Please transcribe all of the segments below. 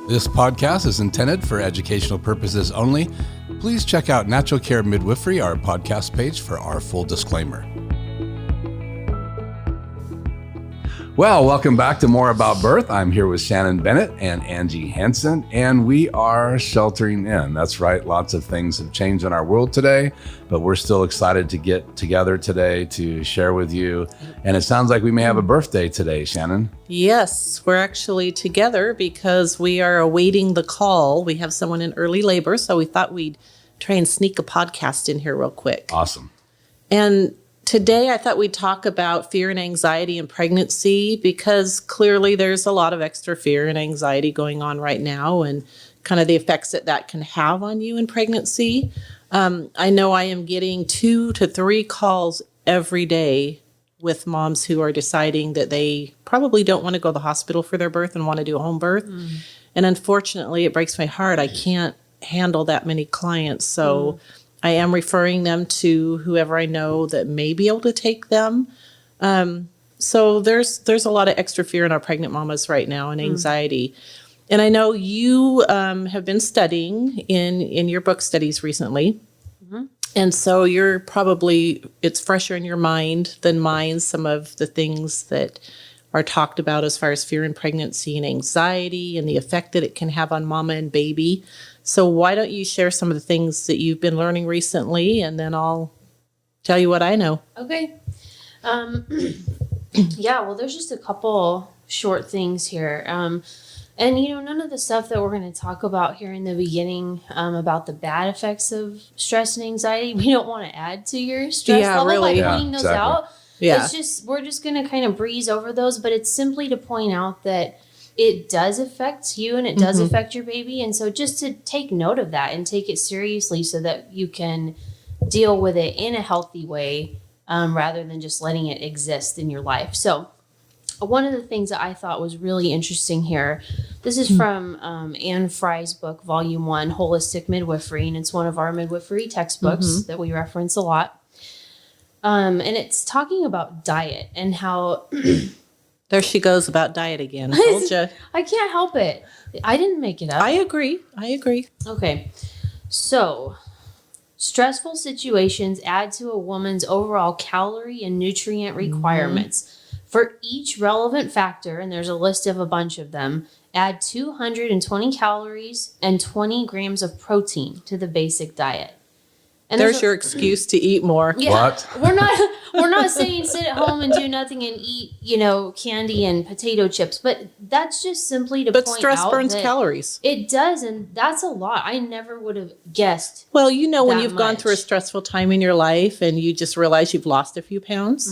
This podcast is intended for educational purposes only. Please check out Natural Care Midwifery, our podcast page, for our full disclaimer. Well, welcome back to More About Birth. I'm here with Shannon Bennett and Angie Henson, and we are sheltering in. That's right. Lots of things have changed in our world today, but we're still excited to get together today to share with you. And it sounds like we may have a birthday today, Shannon. Yes, we're actually together because we are awaiting the call. We have someone in early labor, so we thought we'd try and sneak a podcast in here real quick. Awesome. And today, I thought we'd talk about fear and anxiety in pregnancy because clearly there's a lot of extra fear and anxiety going on right now and kind of the effects that can have on you in pregnancy. I know I am getting 2 to 3 calls every day with moms who are deciding that they probably don't want to go to the hospital for their birth and want to do a home birth. And unfortunately, it breaks my heart. I can't handle that many clients. So I am referring them to whoever I know that may be able to take them. So there's a lot of extra fear in our pregnant mamas right now and anxiety. And I know you have been studying in your book studies recently. And so it's fresher in your mind than mine, some of the things that are talked about as far as fear in pregnancy and anxiety and the effect that it can have on mama and baby. So why don't you share some of the things that you've been learning recently, and then I'll tell you what I know. Okay. Yeah, well, there's just a couple short things here. And, none of the stuff that we're going to talk about here in the beginning about the bad effects of stress and anxiety, we don't want to add to your stress level by pointing those out. Yeah. We're just going to kind of breeze over those, but it's simply to point out that it does affect you and it does affect your baby. And so just to take note of that and take it seriously so that you can deal with it in a healthy way rather than just letting it exist in your life. So one of the things that I thought was really interesting here, this is from Anne Fry's book, Volume 1, Holistic Midwifery, and it's one of our midwifery textbooks that we reference a lot. And it's talking about diet and how... There she goes about diet again. I told you. I can't help it. I didn't make it up. I agree. Okay. So, stressful situations add to a woman's overall calorie and nutrient requirements. For each relevant factor, and there's a list of a bunch of them, add 220 calories and 20 grams of protein to the basic diet. And there's your excuse to eat more. Yeah, What? We're not saying sit at home and do nothing and eat, candy and potato chips, but that's just simply to point out But stress burns calories. It does, and that's a lot. I never would have guessed. Well, when you've gone through a stressful time in your life and you just realize you've lost a few pounds,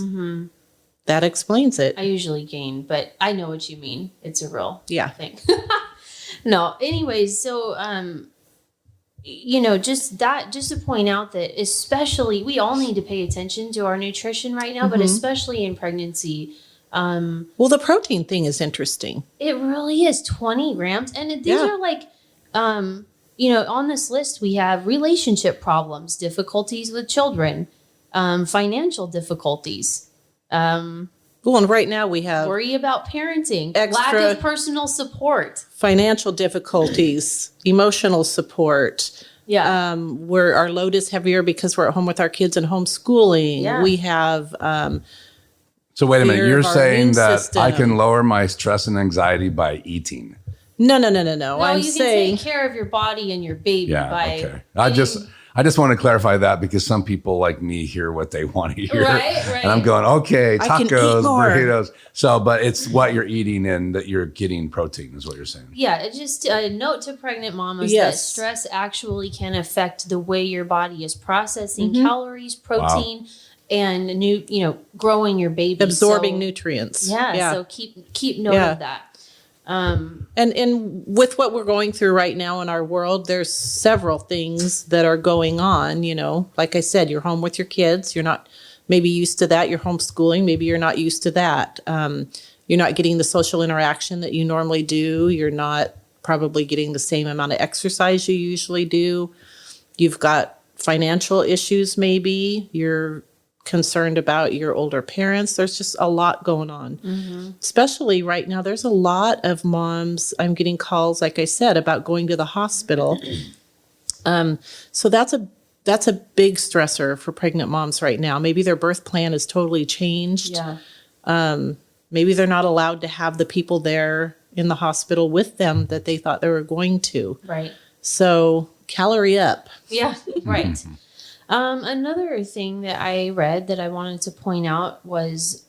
that explains it. I usually gain, but I know what you mean. It's a real thing. No, anyways, so just to point out that especially we all need to pay attention to our nutrition right now, but especially in pregnancy. Well, the protein thing is interesting. It really is 20 grams. And these are like, on this list, we have relationship problems, difficulties with children, financial difficulties. Well, and right now we have worry about parenting, lack of personal support, financial difficulties, emotional support. Yeah. Where our load is heavier because we're at home with our kids and homeschooling. Yeah. We have So wait a minute, you're saying that system. I can lower my stress and anxiety by eating? No. No, I'm you can saying take care of your body and your baby by okay. I just want to clarify that because some people like me hear what they want to hear. Right. And I'm going, okay, I can eat tacos, more. burritos. So, but it's what you're eating and that you're getting protein is what you're saying. Yeah, it's just a note to pregnant mamas that stress actually can affect the way your body is processing calories, protein, and growing your baby, absorbing nutrients. Yeah, so keep note of that. And with what we're going through right now in our world, there's several things that are going on. Like I said, you're home with your kids. You're not maybe used to that. You're homeschooling. Maybe you're not used to that. You're not getting the social interaction that you normally do. You're not probably getting the same amount of exercise you usually do. You've got financial issues. Maybe you're concerned about your older parents. There's just a lot going on. Especially right now, there's a lot of moms. I'm getting calls, like I said, about going to the hospital. So that's a big stressor for pregnant moms right now. Maybe their birth plan is totally changed. Maybe they're not allowed to have the people there in the hospital with them that they thought they were going to. Right. So calorie up. Yeah, right. Another thing that I read that I wanted to point out was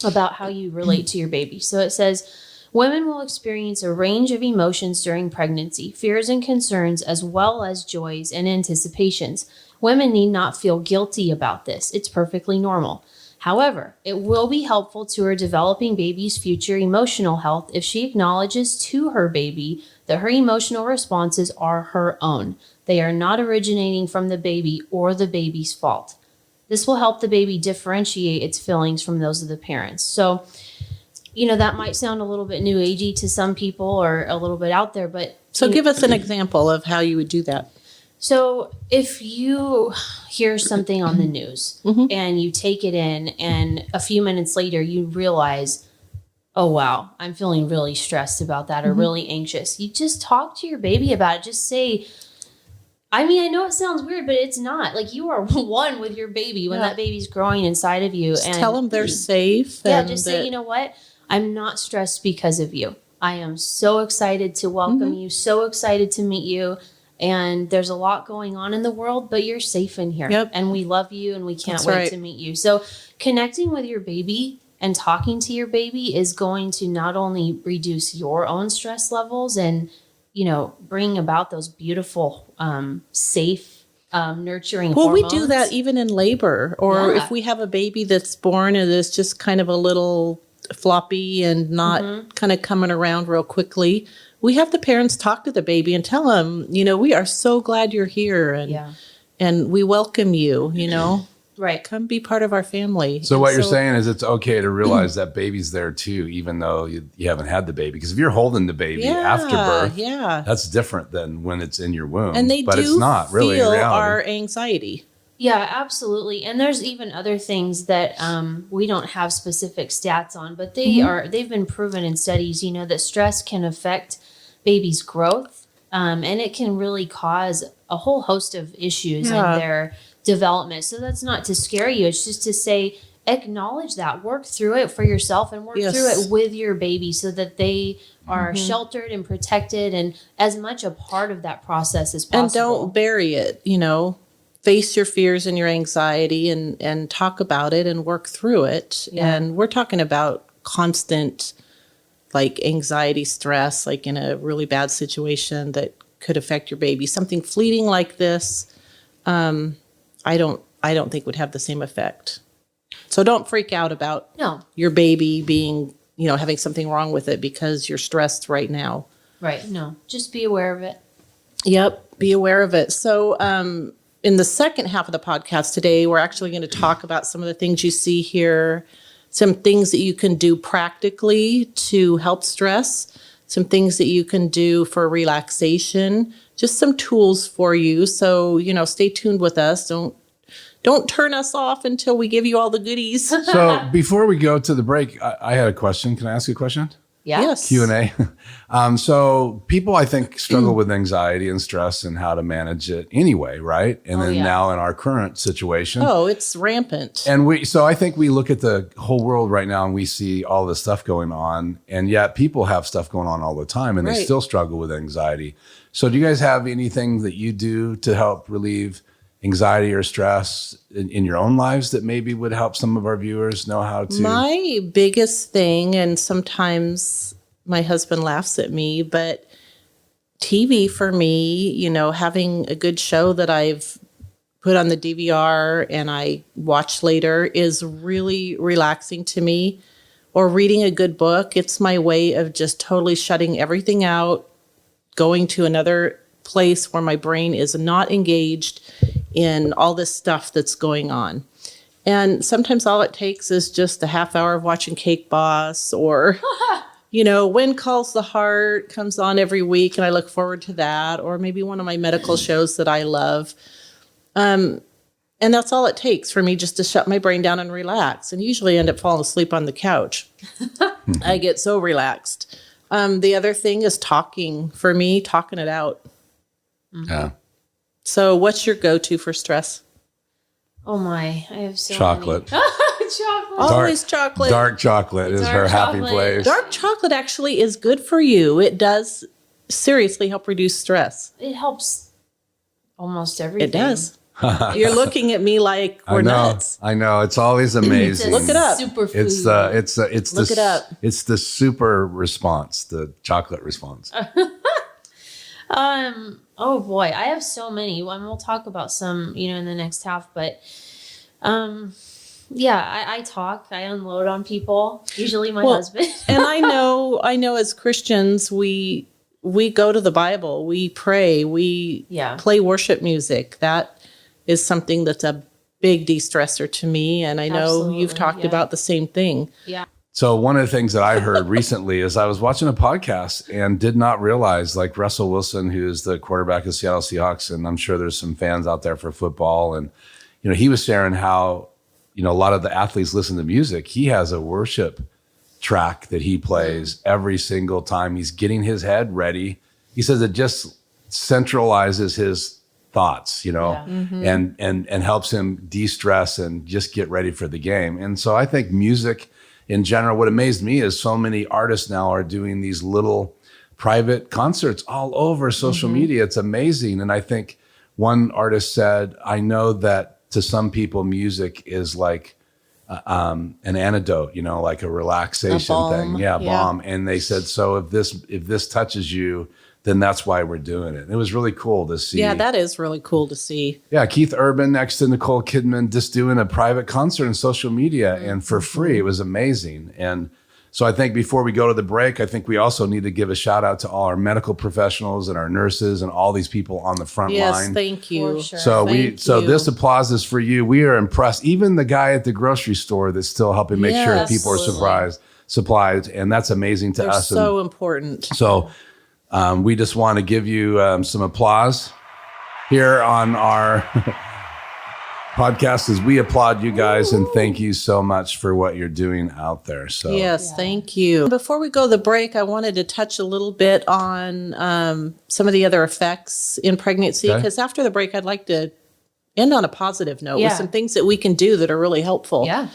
about how you relate to your baby. So it says, women will experience a range of emotions during pregnancy, fears and concerns, as well as joys and anticipations. Women need not feel guilty about this. It's perfectly normal. However, it will be helpful to her developing baby's future emotional health if she acknowledges to her baby that her emotional responses are her own. They are not originating from the baby or the baby's fault. This will help the baby differentiate its feelings from those of the parents. So, that might sound a little bit new agey to some people or a little bit out there, but... So give us an example of how you would do that. So if you hear something on the news and you take it in and a few minutes later you realize, oh, wow, I'm feeling really stressed about that or really anxious. You just talk to your baby about it. Just say, I know it sounds weird, but it's not. Like, you are one with your baby when that baby's growing inside of you. Just tell them they're safe. Yeah, just say, you know what? I'm not stressed because of you. I am so excited to welcome you, so excited to meet you. And there's a lot going on in the world, but you're safe in here. Yep. And we love you and we can't wait to meet you. So connecting with your baby and talking to your baby is going to not only reduce your own stress levels and, bring about those beautiful, safe, nurturing hormones. We do that even in labor, or if we have a baby that's born and is just kind of a little floppy and not kind of coming around real quickly. We have the parents talk to the baby and tell them, we are so glad you're here and we welcome you, Right. Come be part of our family. So what you're saying is it's okay to realize that baby's there too, even though you haven't had the baby. Because if you're holding the baby after birth, that's different than when it's in your womb. And but it's not really feel reality. our anxiety. Yeah, absolutely. And there's even other things that we don't have specific stats on, but they've been proven in studies, that stress can affect baby's growth, and it can really cause a whole host of issues in their development. So that's not to scare you. It's just to say, acknowledge that, work through it for yourself and work through it with your baby so that they are sheltered and protected and as much a part of that process as possible. And don't bury it, face your fears and your anxiety and talk about it and work through it. Yeah. And we're talking about constant anxiety, stress, in a really bad situation that could affect your baby. Something fleeting like this, I don't think would have the same effect. So don't freak out about your baby being, having something wrong with it because you're stressed right now. Right. No, just be aware of it. Yep. Be aware of it. So, in the second half of the podcast today, we're actually going to talk about some of the things you see here, some things that you can do practically to help stress, some things that you can do for relaxation, just some tools for you. So, stay tuned with us. Don't turn us off until we give you all the goodies. So before we go to the break, I had a question. Can I ask you a question? Yeah. Yes. Q&A. So people, I think, struggle with anxiety and stress and how to manage it anyway, right? And then now in our current situation. Oh, it's rampant. And so I think we look at the whole world right now and we see all this stuff going on. And yet people have stuff going on all the time and they still struggle with anxiety. So do you guys have anything that you do to help relieve anxiety or stress in your own lives that maybe would help some of our viewers know how to? My biggest thing, and sometimes my husband laughs at me, but TV for me, having a good show that I've put on the DVR and I watch later is really relaxing to me. Or reading a good book. It's my way of just totally shutting everything out, going to another place where my brain is not engaged in all this stuff that's going on. And sometimes all it takes is just a half hour of watching Cake Boss or, When Calls the Heart comes on every week and I look forward to that, or maybe one of my medical shows that I love. And that's all it takes for me just to shut my brain down and relax. And usually I end up falling asleep on the couch. I get so relaxed. The other thing is talking. For me, talking it out. Yeah. So what's your go-to for stress? Oh my, I have so Chocolate. many. Chocolate. Always chocolate. Dark chocolate is her happy chocolate. place. Dark chocolate actually is good for you. It does seriously help reduce stress. It helps almost everything. It does. You're looking at me like we're nuts. I know. It's always amazing. Look it up. Superfood. Look it up. It's the super response, the chocolate response. Oh boy, I have so many. And we'll talk about some, in the next half. But, yeah, I talk. I unload on people. Usually my husband. And I know. As Christians, we go to the Bible. We pray. We play worship music. That is something that's a big de-stressor to me. And I know you've talked about the same thing. Yeah. So one of the things that I heard recently is I was watching a podcast and did not realize, like Russell Wilson, who's the quarterback of Seattle Seahawks, and I'm sure there's some fans out there for football. And, he was sharing how, a lot of the athletes listen to music. He has a worship track that he plays every single time he's getting his head ready. He says it just centralizes his thoughts, and helps him de-stress and just get ready for the game. And so I think music in general, what amazed me is so many artists now are doing these little private concerts all over social media. It's amazing. And I think one artist said, I know that to some people, music is like an antidote, like a relaxation thing. Yeah, balm. And they said, so if this touches you, then that's why we're doing it. And it was really cool to see. Yeah, that is really cool to see. Yeah, Keith Urban next to Nicole Kidman just doing a private concert on social media and for free. It was amazing. And so I think before we go to the break, I think we also need to give a shout out to all our medical professionals and our nurses and all these people on the front line. Yes, thank you. For sure. So this applause is for you. We are impressed. Even the guy at the grocery store that's still helping make sure that people are supplied. And that's amazing to They're us. so important. So we just want to give you some applause here on our podcast as we applaud you guys and thank you so much for what you're doing out there. So yes, thank you. Before we go to the break, I wanted to touch a little bit on some of the other effects in pregnancy, because after the break, I'd like to end on a positive note with some things that we can do that are really helpful. Yeah.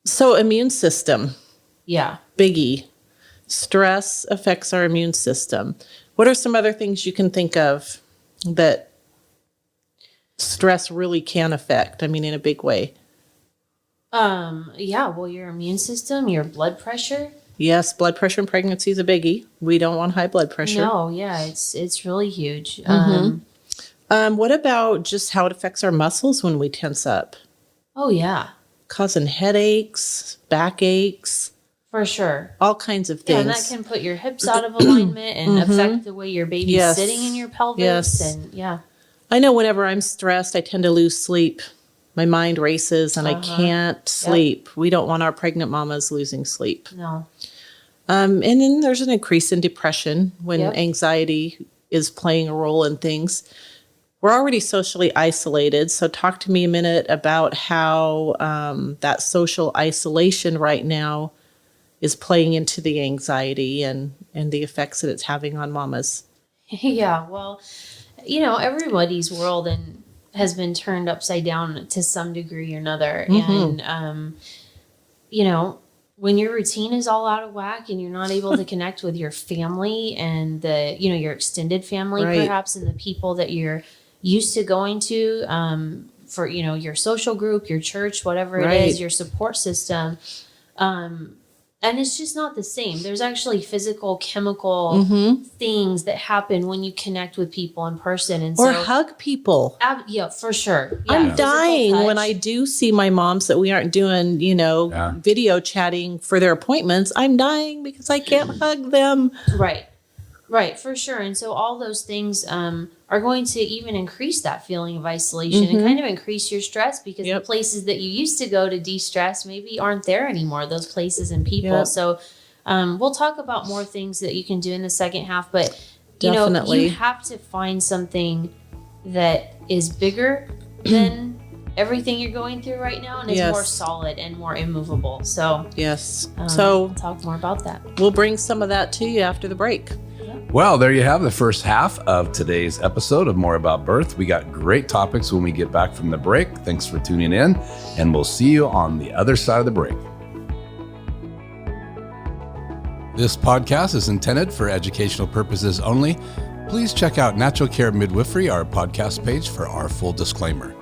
So immune system. Yeah. Biggie. Stress affects our immune system. What are some other things you can think of that stress really can affect? I mean, in a big way. Yeah. Well, your immune system, your blood pressure. Yes, blood pressure in pregnancy is a biggie. We don't want high blood pressure. No, yeah, it's really huge. What about just how it affects our muscles when we tense up? Oh yeah, causing headaches, backaches. For sure. All kinds of things. Yeah, and that can put your hips out of alignment and affect the way your baby's sitting in your pelvis. Yes. And I know whenever I'm stressed, I tend to lose sleep. My mind races and I can't sleep. We don't want our pregnant mamas losing sleep. No. And then there's an increase in depression when anxiety is playing a role in things. We're already socially isolated. So talk to me a minute about how that social isolation right now is playing into the anxiety and the effects that it's having on mamas. Yeah, well, everybody's world has been turned upside down to some degree or another. And, when your routine is all out of whack and you're not able to connect with your family and your extended family, perhaps, and the people that you're used to going to for, your social group, your church, whatever it is, your support system, and it's just not the same. There's actually physical, chemical things that happen when you connect with people in person. And or hug people. Yeah, for sure. Yeah, I'm dying when I do see my moms that we aren't doing, video chatting for their appointments. I'm dying because I can't hug them. Right, for sure. And so all those things are going to even increase that feeling of isolation and kind of increase your stress because the places that you used to go to de-stress maybe aren't there anymore, those places and people. So we'll talk about more things that you can do in the second half. But, you have to find something that is bigger than everything you're going through right now, and is Yes. more solid and more immovable. So Yes. we'll So talk more about that. we'll bring some of that to you after the break. Well, there you have the first half of today's episode of More About Birth. We got great topics when we get back from the break. Thanks for tuning in, and we'll see you on the other side of the break. This podcast is intended for educational purposes only. Please check out Natural Care Midwifery, our podcast page, for our full disclaimer.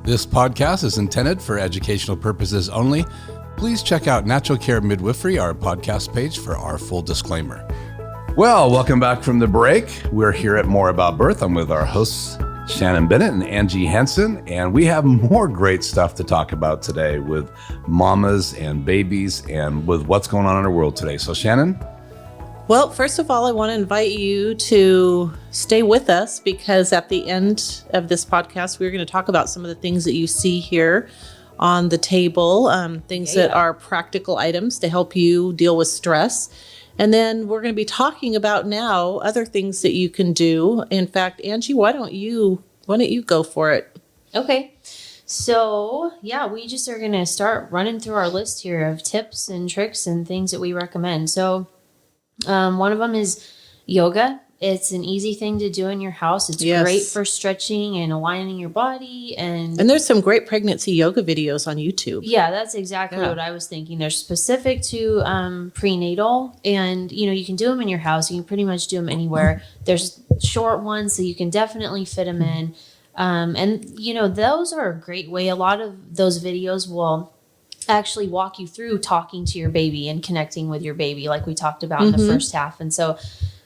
This podcast is intended for educational purposes only. Please check out Natural Care Midwifery, our podcast page, for our full disclaimer. Well, welcome back from the break. We're here at More About Birth. I'm with our hosts, Shannon Bennett and Angie Henson, and we have more great stuff to talk about today with mamas and babies and with what's going on in our world today. So, Shannon? Well, first of all, I want to invite you to stay with us because at the end of this podcast, we're going to talk about some of the things that you see here on the table, things that are practical items to help you deal with stress. And then we're going to be talking about now other things that you can do. In fact, Angie, why don't you go for it? Okay. So, yeah, we just are going to start running through our list here of tips and tricks and things that we recommend. So, one of them is yoga. It's an easy thing to do in your house. It's great for stretching and aligning your body. And there's some great pregnancy yoga videos on YouTube. Yeah, that's exactly what I was thinking. They're specific to prenatal, and you can do them in your house. You can pretty much do them anywhere. There's short ones, so you can definitely fit them in. And those are a great way. A lot of those videos will actually walk you through talking to your baby and connecting with your baby, like we talked about in the first half. And so,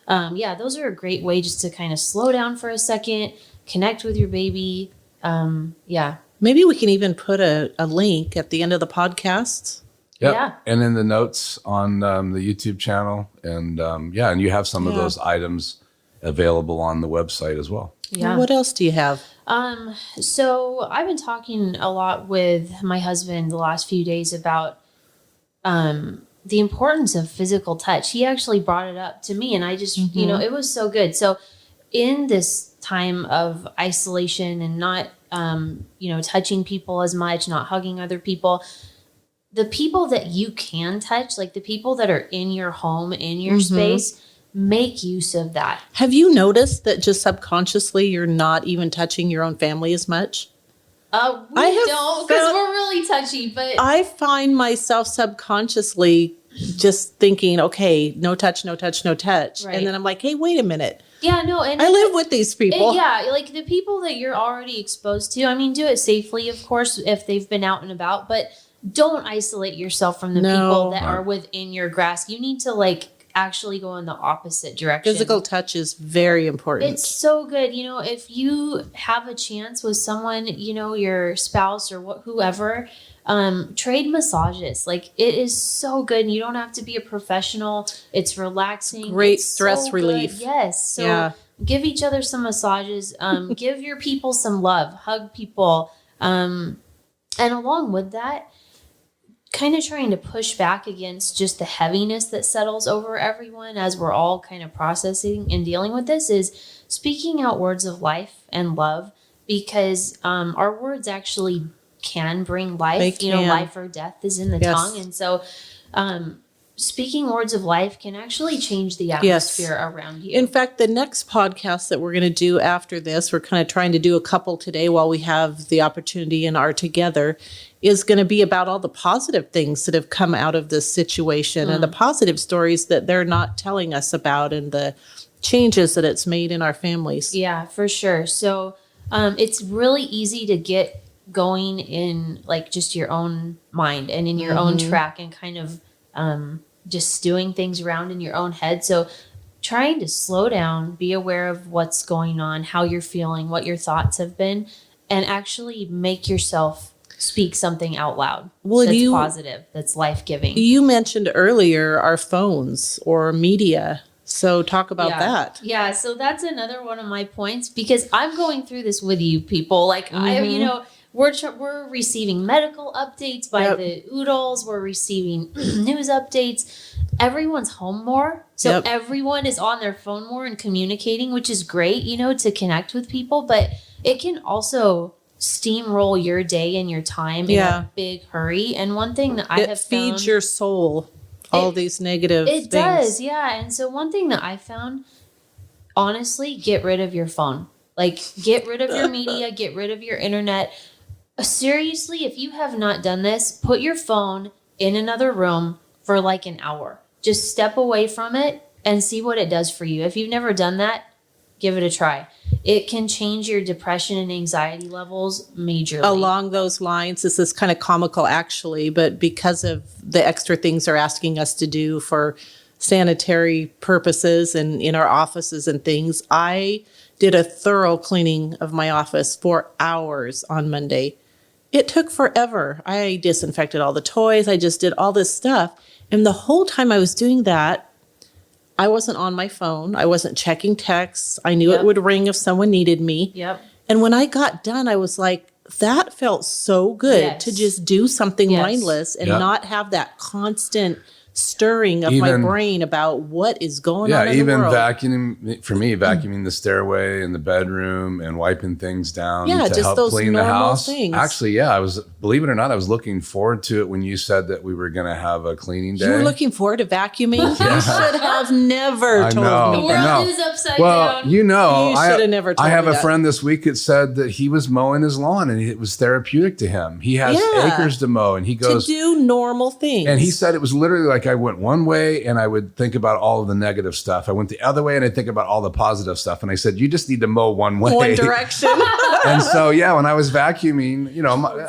those are a great way just to kind of slow down for a second, connect with your baby. Maybe we can even put a link at the end of the podcast. Yep. Yeah. And in the notes on the YouTube channel. And and you have some of those items available on the website as well. Yeah. Well, what else do you have? So I've been talking a lot with my husband the last few days about the importance of physical touch. He actually brought it up to me, and I just, it was so good. So in this time of isolation and not, touching people as much, not hugging other people, the people that you can touch, like the people that are in your home, in your space, make use of that. Have you noticed that just subconsciously you're not even touching your own family as much? We don't, because we're really touchy, but I find myself subconsciously just thinking, okay, no touch, no touch, no touch. Right. And then I'm like, hey, wait a minute. yeah, no, and I live with these people. like the people that you're already exposed to. I mean, do it safely, of course, if they've been out and about, but don't isolate yourself from the people that are within your grasp. You need to actually go in the opposite direction. Physical touch is very important. It's so good. If you have a chance with someone, your spouse or whoever, trade massages. It is so good. And you don't have to be a professional. It's relaxing. Great It's stress so relief. good. Yes. So give each other some massages. Give your people some love. Hug people. And along with that, kind of trying to push back against just the heaviness that settles over everyone as we're all kind of processing and dealing with this is speaking out words of life and love, because our words actually can bring life. They can. Life or death is in the tongue. And so speaking words of life can actually change the atmosphere around you. In fact, the next podcast that we're going to do after this, we're kind of trying to do a couple today while we have the opportunity and are together, is going to be about all the positive things that have come out of this situation and the positive stories that they're not telling us about and the changes that it's made in our families. Yeah, for sure. So it's really easy to get going in just your own mind and in your own track and kind of just doing things around in your own head. So trying to slow down, be aware of what's going on, how you're feeling, what your thoughts have been, and actually make yourself speak something out loud that's positive, that's life-giving. You mentioned earlier our phones or media. So talk about that. Yeah, so that's another one of my points, because I'm going through this with you people. we're receiving medical updates by the oodles. We're receiving news updates. Everyone's home more. So everyone is on their phone more and communicating, which is great, to connect with people. But it can also steamroll your day and your time in a big hurry. And one thing that I have found... It feeds your soul, all these negative things. It does, yeah. And so one thing that I found, honestly, get rid of your phone. Like, get rid of your media, get rid of your internet. Seriously, if you have not done this, put your phone in another room for like an hour. Just step away from it and see what it does for you. If you've never done that, give it a try. It can change your depression and anxiety levels majorly. Along those lines, this is kind of comical actually, but because of the extra things they're asking us to do for sanitary purposes and in our offices and things, I did a thorough cleaning of my office for hours on Monday. It took forever. I disinfected all the toys. I just did all this stuff. And the whole time I was doing that, I wasn't on my phone. I wasn't checking texts. I knew it would ring if someone needed me. Yep. And when I got done, I was like, that felt so good to just do something mindless and not have that constant stirring of my brain about what is going on in the world. Vacuuming, for me, vacuuming the stairway and the bedroom and wiping things down to just help those clean the house. Things. Actually, believe it or not, I was looking forward to it when you said that we were going to have a cleaning day. You were looking forward to vacuuming? You should have never told me. The world is upside down. Well, you should have never told me I have a friend this week that said that he was mowing his lawn and it was therapeutic to him. He has acres to mow and he goes... To do normal things. And he said it was literally like I went one way and I would think about all of the negative stuff. I went the other way and I think about all the positive stuff. And I said, you just need to mow one way. One direction. And so, when I was vacuuming,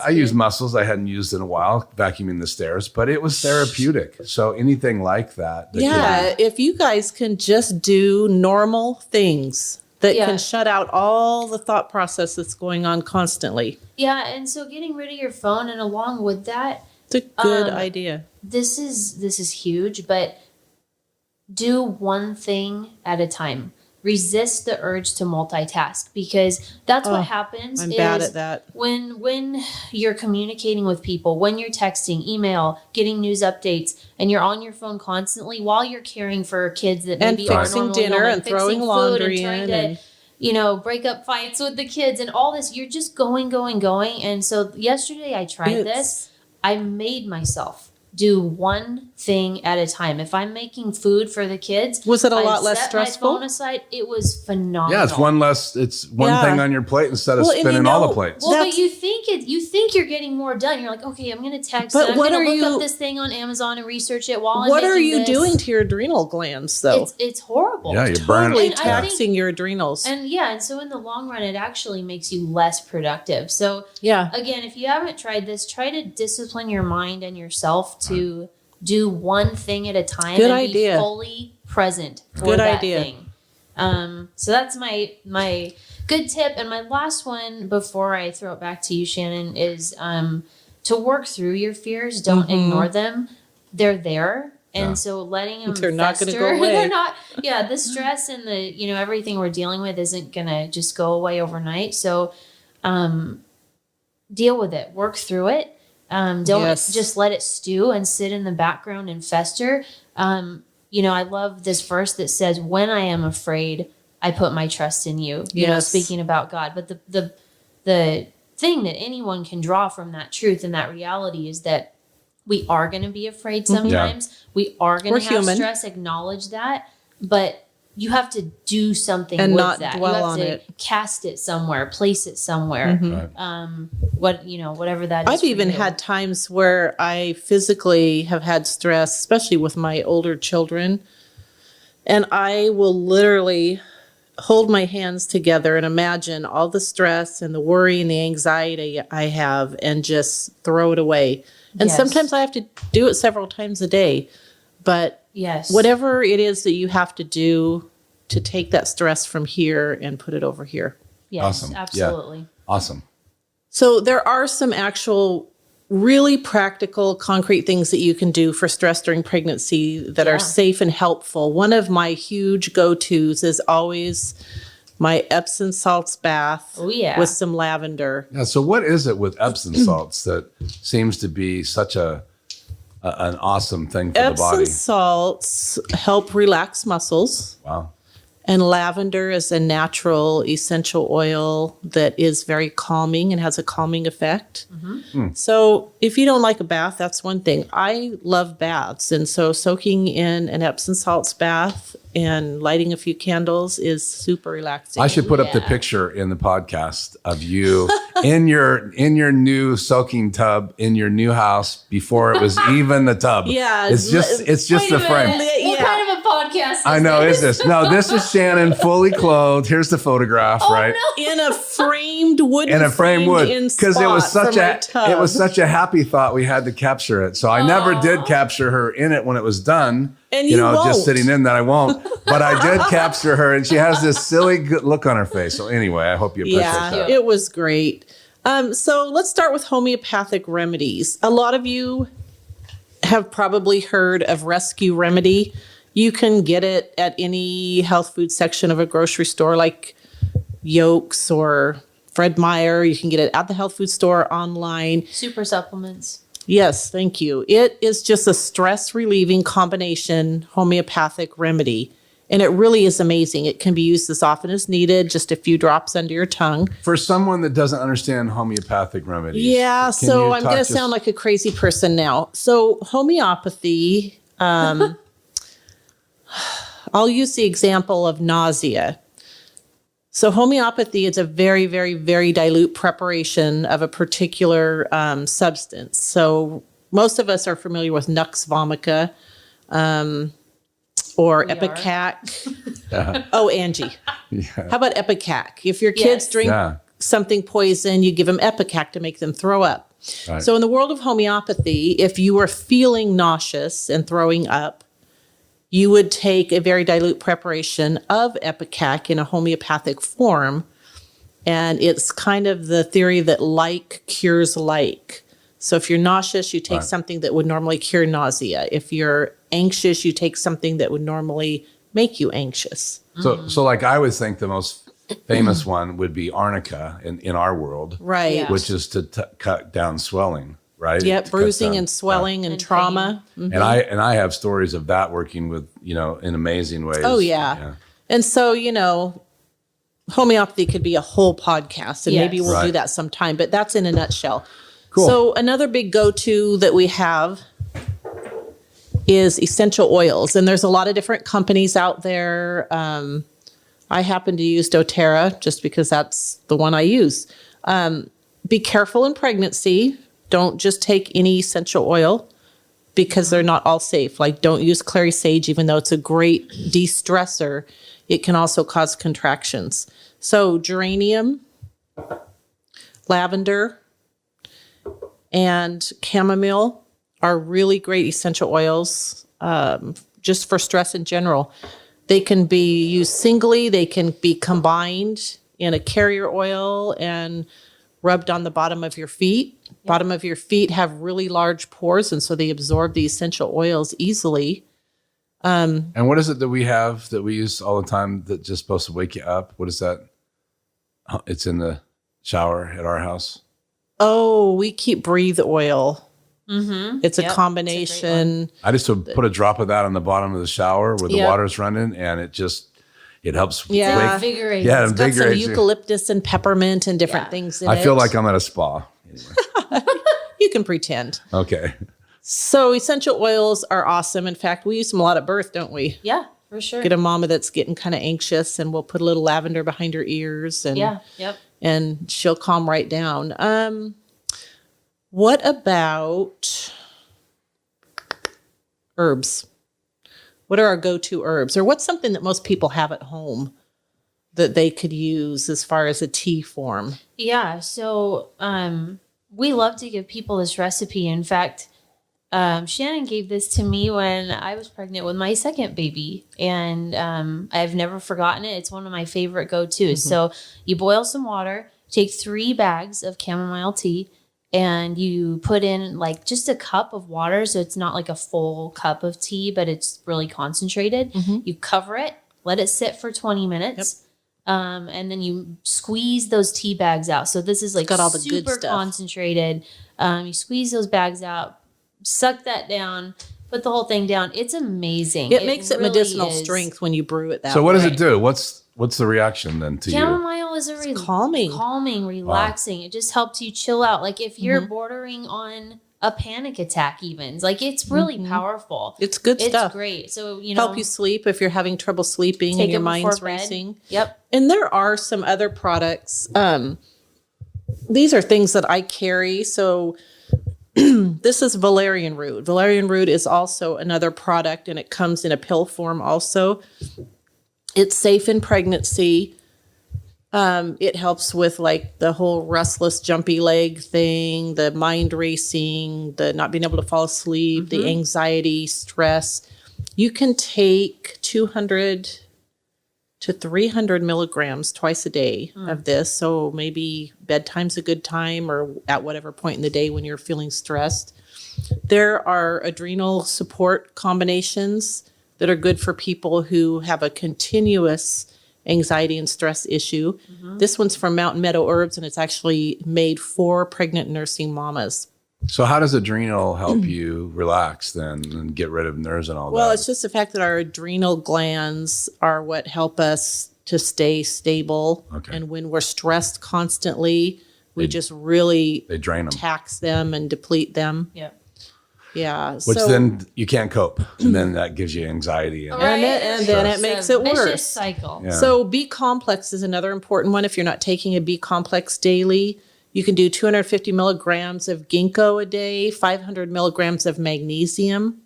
I use muscles I hadn't used in a while, vacuuming the stairs, but it was therapeutic. So anything like that. If you guys can just do normal things that can shut out all the thought process that's going on constantly. Yeah. And so getting rid of your phone, and along with that, it's a good idea. This is huge, but do one thing at a time. Resist the urge to multitask, because that's what happens. I'm bad at that. When you're communicating with people, when you're texting, email, getting news updates, and you're on your phone constantly while you're caring for kids that maybe are normally dinner and throwing laundry and trying to break up fights with the kids and all this, you're just going. And so yesterday I tried this. I made myself do one thing at a time. If I'm making food for the kids, was it a lot less stressful? Set my phone aside. It was phenomenal. Yeah, it's one thing on your plate instead of spinning all the plates. Well, but you think you're getting more done. You're like, okay, I'm going to text. I'm going to look up this thing on Amazon and research it while I'm making this. What are you doing to your adrenal glands, though? It's horrible. Yeah, you're totally taxing your adrenals. And so in the long run, it actually makes you less productive. So again, if you haven't tried this, try to discipline your mind and yourself to do one thing at a time be fully present for that thing. So that's my good tip. And my last one before I throw it back to you, Shannon, is to work through your fears. Don't ignore them. They're there. And so letting them They're not going to go away. They're not. Yeah, the stress and the everything we're dealing with isn't going to just go away overnight. So deal with it. Work through it. Don't just let it stew and sit in the background and fester. I love this verse that says, when I am afraid, I put my trust in you. Speaking about God. But the thing that anyone can draw from that truth and that reality is that we are going to be afraid sometimes. Yeah. We are going to have stress. Acknowledge that. But you have to do something and with not that. Dwell you have on to it. Cast it somewhere, place it somewhere. Whatever that is. I've even had times where I physically have had stress, especially with my older children. And I will literally hold my hands together and imagine all the stress and the worry and the anxiety I have and just throw it away. And sometimes I have to do it several times a day. But whatever it is that you have to do to take that stress from here and put it over here. Yes, awesome. Absolutely. Yeah. Awesome. So there are some actual really practical, concrete things that you can do for stress during pregnancy that are safe and helpful. One of my huge go-tos is always my Epsom salts bath Oh, yeah. with some lavender. Yeah. So what is it with Epsom salts that seems to be such an awesome thing for the body? Epsom salts help relax muscles. Wow. And lavender is a natural essential oil that is very calming and has a calming effect. So if you don't like a bath, that's one thing. I love baths. And so soaking in an Epsom salts bath and lighting a few candles is super relaxing. I should put up the Yeah. picture in the podcast of you in your new soaking tub in your new house before it was even the tub. Yeah, It's just Wait the a frame. minute. What Yeah. kind of a podcast is I know, this? is this? No, this is Shannon fully clothed. Here's the photograph, Oh, right? no. in a framed wooden In a frame wood, because it was such a happy thought we had to capture it. So I never did capture her in it when it was done. And you you know, just won't. sitting in that I won't. But I did capture her, and she has this silly good look on her face. So anyway, I hope you appreciate Yeah, that. it was great. So let's start with homeopathic remedies. A lot of you have probably heard of Rescue Remedy. You can get it at any health food section of a grocery store like Yolks or Fred Meyer. You can get it at the health food store, online. Super supplements. Yes, thank you. It is just a stress relieving combination homeopathic remedy. And it really is amazing. It can be used as often as needed, just a few drops under your tongue. For someone that doesn't understand homeopathic remedies. Yeah, can so you I'm talk going to sound like a crazy person now. So homeopathy, I'll use the example of nausea. So homeopathy is a very, very, very dilute preparation of a particular substance. So most of us are familiar with Nux vomica or We are. Epicac. Oh, Angie. Yeah. How about Epicac? If your kids Yes. drink Yeah. something poison, you give them Epicac to make them throw up. Right. So in the world of homeopathy, if you were feeling nauseous and throwing up, you would take a very dilute preparation of Epicac in a homeopathic form. And it's kind of the theory that like cures like. So if you're nauseous, you take Right. something that would normally cure nausea. If you're anxious, you take something that would normally make you anxious. So like I would think the most famous one would be arnica in our world, Right. Yeah. which is to cut down swelling, right? Yep, To cut bruising down- and swelling and And trauma. And I have stories of that working with, in amazing ways. Oh, yeah. And so, homeopathy could be a whole podcast, and maybe Yes. we'll do Right. that sometime, but that's in a nutshell. Cool. So another big go-to that we have is essential oils. And there's a lot of different companies out there. I happen to use doTERRA just because that's the one I use. Be careful in pregnancy. Don't just take any essential oil because they're not all safe. Like, don't use clary sage, even though it's a great de-stressor. It can also cause contractions. So geranium, lavender, and chamomile are really great essential oils just for stress in general. They can be used singly. They can be combined in a carrier oil and rubbed on the bottom of your feet. Bottom of your feet have really large pores, and so they absorb the essential oils easily. And what is it that we have that we use all the time that's just supposed to wake you up? What is that? It's in the shower at our house. Oh, we keep breathe oil. Mm-hmm. It's a Yep, combination. I just would put a drop of that on the bottom of the shower where the Yep. water's running, and it helps. Yeah. It's invigorating. Yeah, It's got some invigorates you. eucalyptus and peppermint and different Yeah. things in it. I feel like I'm at a spa. Anyway. You can pretend. Okay. So essential oils are awesome. In fact, we use them a lot at birth, don't we? Yeah, for sure. Get a mama that's getting kind of anxious, and we'll put a little lavender behind her ears, and Yeah, yep. and she'll calm right down. What about herbs? What are our go-to herbs, or what's something that most people have at home that they could use as far as a tea form? Yeah, so we love to give people this recipe. In fact, Shannon gave this to me when I was pregnant with my second baby, and I've never forgotten it. It's one of my favorite go-tos. So you boil some water, take 3 bags of chamomile tea, and you put in like just a cup of water. So it's not like a full cup of tea, but it's really concentrated. You cover it, let it sit for 20 minutes. And then you squeeze those tea bags out. So this is like got all the good super stuff. concentrated. You squeeze those bags out, suck that down, put the whole thing down. It's amazing. It makes it really medicinal is. strength when you brew it that So way. what does it do? What's the reaction then to you? Chamomile is calming, relaxing. It just helps you chill out. Like if you're bordering on a panic attack, even like it's really powerful. It's good stuff. It's great. So Help you sleep if you're having trouble sleeping and your mind's racing. Yep. And there are some other products. These are things that I carry. So this is valerian root. Valerian root is also another product, and it comes in a pill form also. It's safe in pregnancy. It helps with like the whole restless, jumpy leg thing, the mind racing, the not being able to fall asleep, the anxiety, stress. You can take 200 to 300 milligrams twice a day of this. So maybe bedtime's a good time, or at whatever point in the day when you're feeling stressed. There are adrenal support combinations that are good for people who have a continuous anxiety and stress issue. This one's from Mountain Meadow Herbs, and it's actually made for pregnant nursing mamas. So how does adrenal help you relax then and get rid of nerves and all that? Well, it's just the fact that our adrenal glands are what help us to stay stable. Okay. And when we're stressed constantly, we just really they drain them. tax them and deplete them. Yep. Yeah. Which then you can't cope. And then that gives you anxiety. And And then it makes it Vicious worse. cycle. Yeah. So B complex is another important one. If you're not taking a B complex daily, you can do 250 milligrams of ginkgo a day, 500 milligrams of magnesium.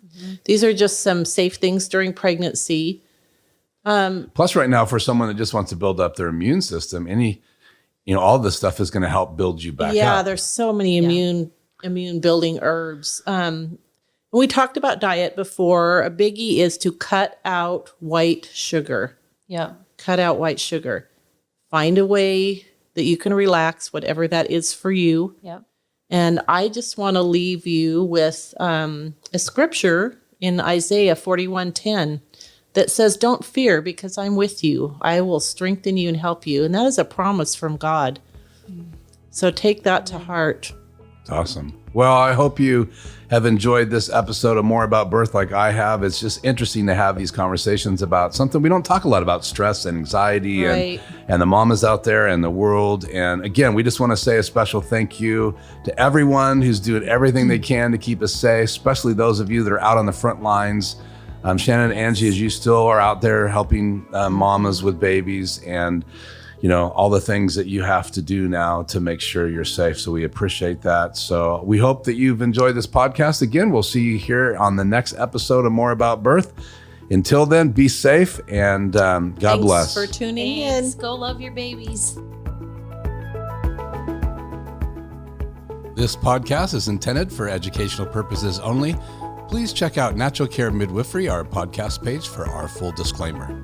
These are just some safe things during pregnancy. Plus right now, for someone that just wants to build up their immune system, all this stuff is going to help build you back Yeah, up. there's so many immune building herbs. We talked about diet before. A biggie is to cut out white sugar. Yep. Cut out white sugar. Find a way that you can relax, whatever that is for you. Yep. And I just want to leave you with a scripture in Isaiah 41:10 that says, "Don't fear, because I'm with you. I will strengthen you and help you." And that is a promise from God. So take that to heart. It's awesome. Well, I hope you have enjoyed this episode of More About Birth like I have. It's just interesting to have these conversations about something we don't talk a lot about, stress and anxiety Right. and the mamas out there and the world. And again, we just want to say a special thank you to everyone who's doing everything they can to keep us safe, especially those of you that are out on the front lines. Shannon and Angie, as you still are out there helping mamas with babies and all the things that you have to do now to make sure you're safe. So we appreciate that. So we hope that you've enjoyed this podcast. Again, we'll see you here on the next episode of More About Birth. Until then, be safe and God bless. Thanks for tuning Thanks. in. Go love your babies. This podcast is intended for educational purposes only. Please check out Natural Care Midwifery, our podcast page, for our full disclaimer.